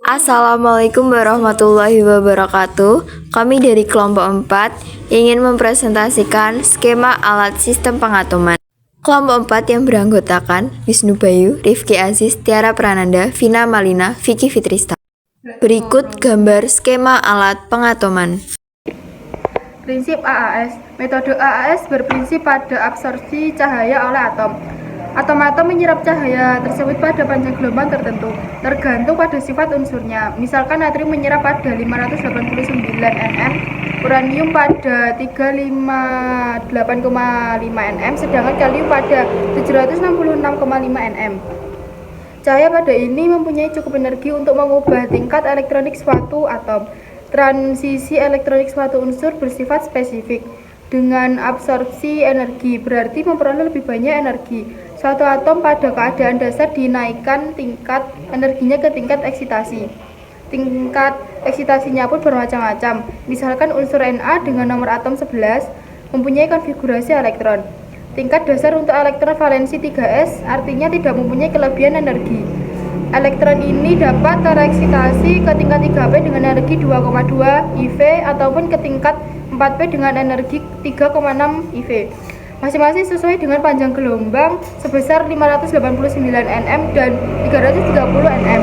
Assalamualaikum warahmatullahi wabarakatuh. Kami dari kelompok 4 ingin mempresentasikan skema alat sistem pengatoman. Kelompok 4 yang beranggotakan Wisnu Bayu, Rifki Aziz, Tiara Prananda, Vina Malina, Vicky Fitrista. Berikut gambar skema alat pengatoman. Prinsip AAS. Metode AAS berprinsip pada absorpsi cahaya oleh atom. Atom-atom menyerap cahaya tersebut pada panjang gelombang tertentu, tergantung pada sifat unsurnya. Misalkan natrium menyerap pada 589 nm, uranium pada 358,5 nm, sedangkan kalium pada 766,5 nm. Cahaya pada ini mempunyai cukup energi untuk mengubah tingkat elektronik suatu atom. Transisi elektronik suatu unsur bersifat spesifik. Dengan absorpsi energi berarti memperoleh lebih banyak energi. Suatu atom pada keadaan dasar dinaikkan tingkat energinya ke tingkat eksitasi. Tingkat eksitasinya pun bermacam-macam. Misalkan unsur Na dengan nomor atom 11 mempunyai konfigurasi elektron. Tingkat dasar untuk elektron valensi 3s artinya tidak mempunyai kelebihan energi. Elektron ini dapat tereksitasi ke tingkat 3p dengan energi 2,2 eV ataupun ke tingkat 4p dengan energi 3,6 eV. Masing-masing sesuai dengan panjang gelombang sebesar 589 nm dan 330 nm.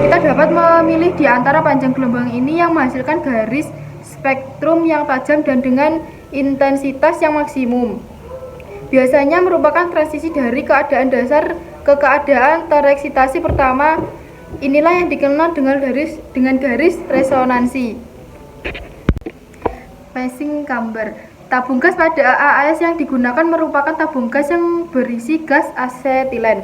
Kita dapat memilih di antara panjang gelombang ini yang menghasilkan garis spektrum yang tajam dan dengan intensitas yang maksimum. Biasanya merupakan transisi dari keadaan dasar ke keadaan tereksitasi pertama. Inilah yang dikenal dengan garis resonansi. Passing camber. Tabung gas pada AAS yang digunakan merupakan tabung gas yang berisi gas asetilen.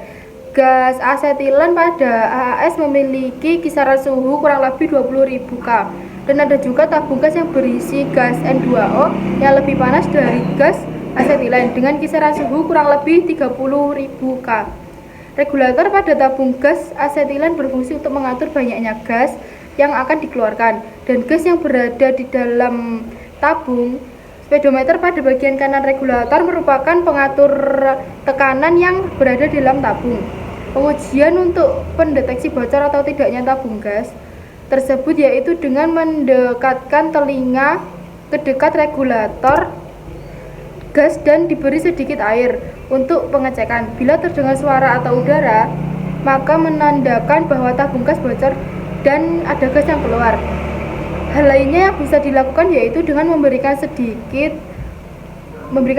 Gas asetilen pada AAS memiliki kisaran suhu kurang lebih 20.000 K. Dan ada juga tabung gas yang berisi gas N2O yang lebih panas dari gas asetilen dengan kisaran suhu kurang lebih 30.000 K. Regulator pada tabung gas asetilen berfungsi untuk mengatur banyaknya gas yang akan dikeluarkan dan gas yang berada di dalam tabung. Speedometer pada bagian kanan regulator merupakan pengatur tekanan yang berada di dalam tabung. Pengujian untuk pendeteksi bocor atau tidaknya tabung gas tersebut yaitu dengan mendekatkan telinga ke dekat regulator gas dan diberi sedikit air untuk pengecekan. Bila terdengar suara atau udara, maka menandakan bahwa tabung gas bocor dan ada gas yang keluar. Hal lainnya yang bisa dilakukan yaitu dengan memberikan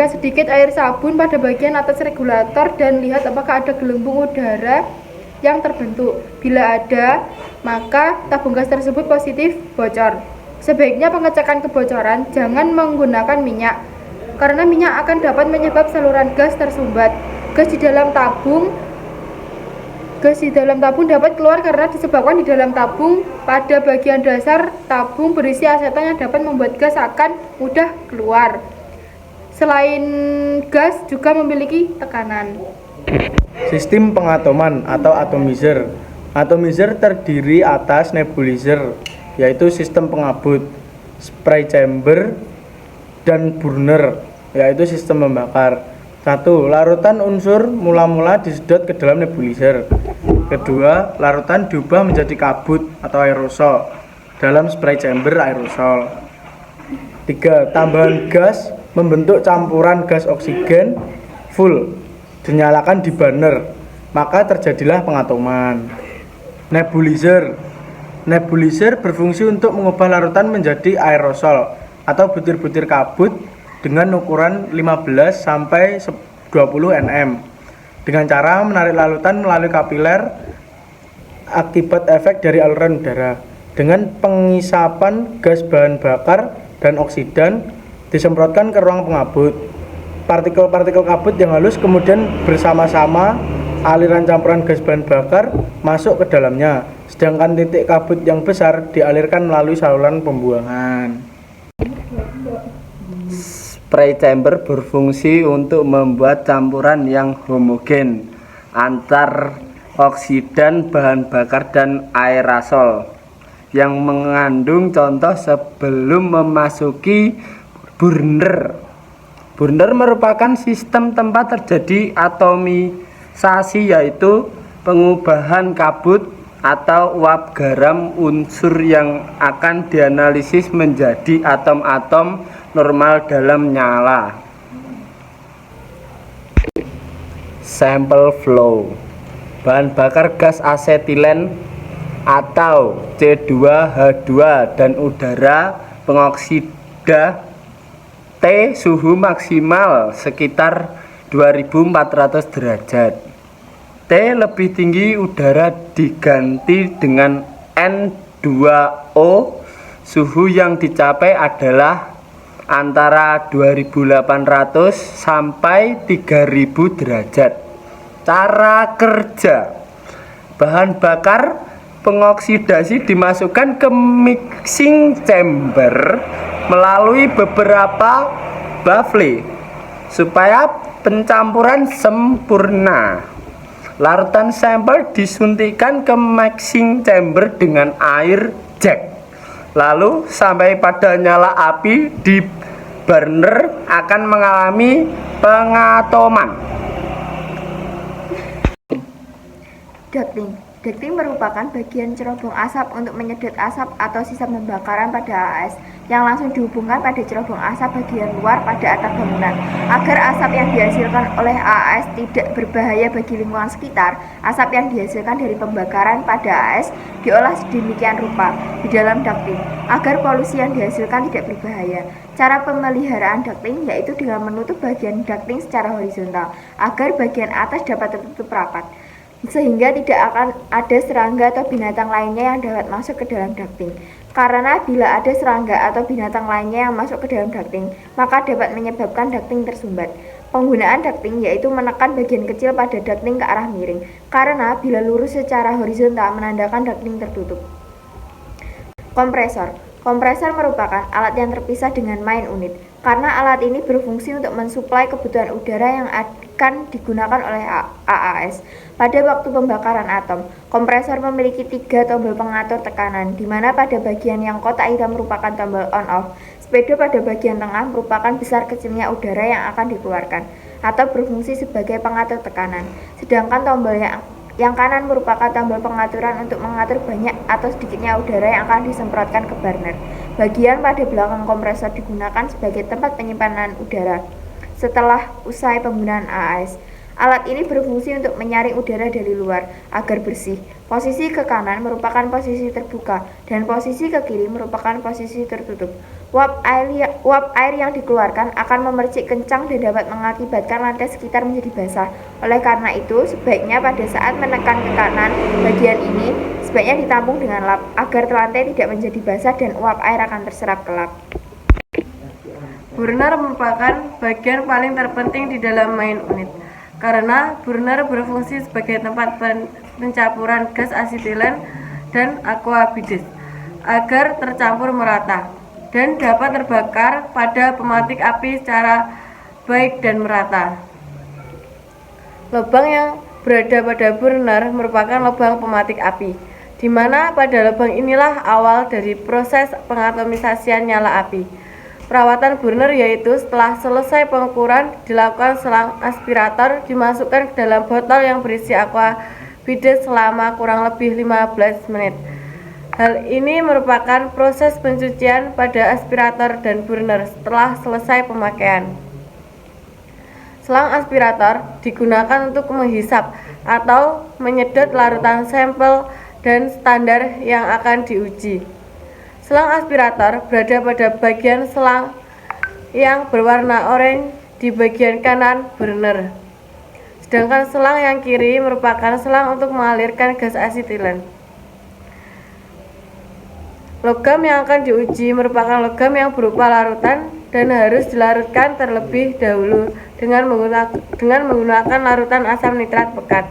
sedikit air sabun pada bagian atas regulator dan lihat apakah ada gelembung udara yang terbentuk. Bila ada, maka tabung gas tersebut positif bocor. Sebaiknya pengecekan kebocoran jangan menggunakan minyak, karena minyak akan dapat menyebabkan saluran gas tersumbat. Gas di dalam tabung dapat keluar karena disebabkan di dalam tabung pada bagian dasar tabung berisi aseton yang dapat membuat gas akan mudah keluar. Selain gas juga memiliki tekanan. Sistem pengatoman atau atomizer. Atomizer terdiri atas nebulizer, yaitu sistem pengabut, spray chamber, dan burner, yaitu sistem membakar. 1. Larutan unsur mula-mula disedot ke dalam nebulizer. 2. Larutan diubah menjadi kabut atau aerosol dalam spray chamber aerosol. 3. Tambahan gas membentuk campuran gas oksigen full dinyalakan di burner, maka terjadilah pengatoman. Nebulizer berfungsi untuk mengubah larutan menjadi aerosol atau butir-butir kabut dengan ukuran 15 sampai 20 nm dengan cara menarik larutan melalui kapiler akibat efek dari aliran udara. Dengan pengisapan gas bahan bakar dan oksidan disemprotkan ke ruang pengabut. Partikel-partikel kabut yang halus kemudian bersama-sama aliran campuran gas bahan bakar masuk ke dalamnya, sedangkan titik kabut yang besar dialirkan melalui saluran pembuangan. Spray chamber berfungsi untuk membuat campuran yang homogen antar oksidan, bahan bakar, dan aerosol yang mengandung contoh sebelum memasuki burner. Burner merupakan sistem tempat terjadi atomisasi, yaitu pengubahan kabut atau uap garam unsur yang akan dianalisis menjadi atom-atom normal dalam nyala. Sampel flow. Bahan bakar gas asetilen atau C2H2 dan udara pengoksida T suhu maksimal sekitar 2400 derajat. T lebih tinggi udara diganti dengan N2O. Suhu yang dicapai adalah antara 2800 sampai 3000 derajat. Cara kerja. Bahan bakar pengoksidasi dimasukkan ke mixing chamber melalui beberapa baffle supaya pencampuran sempurna. Larutan sampel disuntikkan ke mixing chamber dengan air jack. Lalu sampai pada nyala api di burner akan mengalami pengatoman. Ducting. Ducting merupakan bagian cerobong asap untuk menyedot asap atau sisa pembakaran pada AAS yang langsung dihubungkan pada cerobong asap bagian luar pada atap bangunan. Agar asap yang dihasilkan oleh AAS tidak berbahaya bagi lingkungan sekitar, asap yang dihasilkan dari pembakaran pada AAS diolah sedemikian rupa di dalam ducting agar polusi yang dihasilkan tidak berbahaya. Cara pemeliharaan ducting yaitu dengan menutup bagian ducting secara horizontal agar bagian atas dapat tertutup rapat, sehingga tidak akan ada serangga atau binatang lainnya yang dapat masuk ke dalam ducting. Karena bila ada serangga atau binatang lainnya yang masuk ke dalam ducting, maka dapat menyebabkan ducting tersumbat. Penggunaan ducting yaitu menekan bagian kecil pada ducting ke arah miring, karena bila lurus secara horizontal menandakan ducting tertutup. Kompresor. Kompresor merupakan alat yang terpisah dengan main unit, karena alat ini berfungsi untuk mensuplai kebutuhan udara yang akan digunakan oleh AAS. Pada waktu pembakaran atom, kompresor memiliki 3 tombol pengatur tekanan, di mana pada bagian yang kotak hitam merupakan tombol on-off. Speedo pada bagian tengah merupakan besar kecilnya udara yang akan dikeluarkan, atau berfungsi sebagai pengatur tekanan. Sedangkan tombol yang kanan merupakan tombol pengaturan untuk mengatur banyak atau sedikitnya udara yang akan disemprotkan ke burner. Bagian pada belakang kompresor digunakan sebagai tempat penyimpanan udara setelah usai penggunaan AAS. Alat ini berfungsi untuk menyaring udara dari luar agar bersih. Posisi ke kanan merupakan posisi terbuka dan posisi ke kiri merupakan posisi tertutup. Uap air yang dikeluarkan akan memercik kencang dan dapat mengakibatkan lantai sekitar menjadi basah. Oleh karena itu, sebaiknya pada saat menekan ke kanan bagian ini sebaiknya ditampung dengan lap agar lantai tidak menjadi basah dan uap air akan terserap ke lap. Burner merupakan bagian paling terpenting di dalam main unit, karena burner berfungsi sebagai tempat pencampuran gas asetilen dan aqua bides agar tercampur merata dan dapat terbakar pada pematik api secara baik dan merata. Lubang yang berada pada burner merupakan lubang pematik api, di mana pada lubang inilah awal dari proses pengatomisasian nyala api. Perawatan burner yaitu setelah selesai pengukuran dilakukan selang aspirator dimasukkan ke dalam botol yang berisi aqua bides selama kurang lebih 15 menit. Hal ini merupakan proses pencucian pada aspirator dan burner setelah selesai pemakaian. Selang aspirator digunakan untuk menghisap atau menyedot larutan sampel dan standar yang akan diuji. Selang aspirator berada pada bagian selang yang berwarna oranye di bagian kanan burner. Sedangkan selang yang kiri merupakan selang untuk mengalirkan gas asetilen. Logam yang akan diuji merupakan logam yang berupa larutan dan harus dilarutkan terlebih dahulu dengan menggunakan larutan asam nitrat pekat.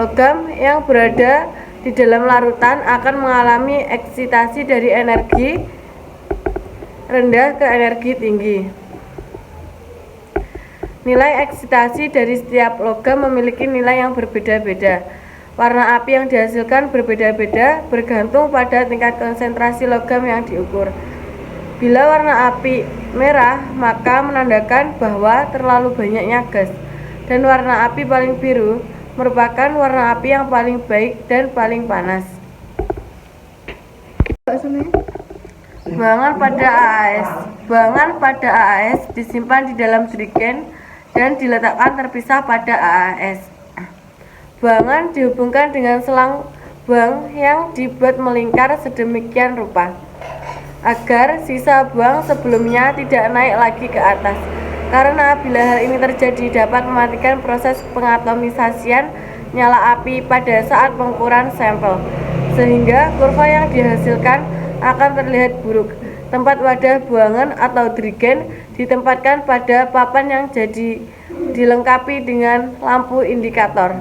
Logam yang berada di dalam larutan akan mengalami eksitasi dari energi rendah ke energi tinggi. Nilai eksitasi dari setiap logam memiliki nilai yang berbeda-beda. Warna api yang dihasilkan berbeda-beda bergantung pada tingkat konsentrasi logam yang diukur. Bila warna api merah, maka menandakan bahwa terlalu banyaknya gas, dan warna api paling biru merupakan warna api yang paling baik dan paling panas. Buangan pada AAS. Buangan pada AAS disimpan di dalam jerigen dan diletakkan terpisah pada AAS. Buangan dihubungkan dengan selang buang yang dibuat melingkar sedemikian rupa agar sisa buang sebelumnya tidak naik lagi ke atas. Karena bila hal ini terjadi dapat mematikan proses pengatomisasian nyala api pada saat pengukuran sampel, sehingga kurva yang dihasilkan akan terlihat buruk. Tempat wadah buangan atau jerigen ditempatkan pada papan yang dilengkapi dengan lampu indikator.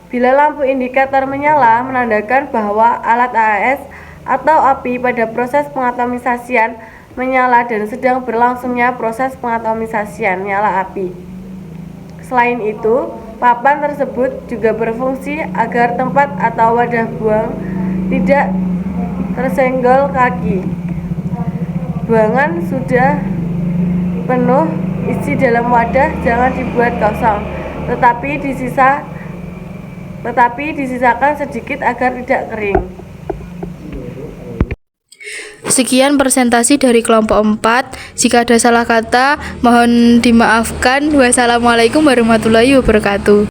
Bila lampu indikator menyala, menandakan bahwa alat AAS atau api pada proses pengatomisasian menyala dan sedang berlangsungnya proses pengatomisasian nyala api. Selain itu, papan tersebut juga berfungsi agar tempat atau wadah buang tidak tersenggol kaki. Buangan sudah penuh isi dalam wadah jangan dibuat kosong, tetapi disisakan sedikit agar tidak kering. Sekian presentasi dari kelompok 4. Jika ada salah kata, mohon dimaafkan. Wassalamualaikum warahmatullahi wabarakatuh.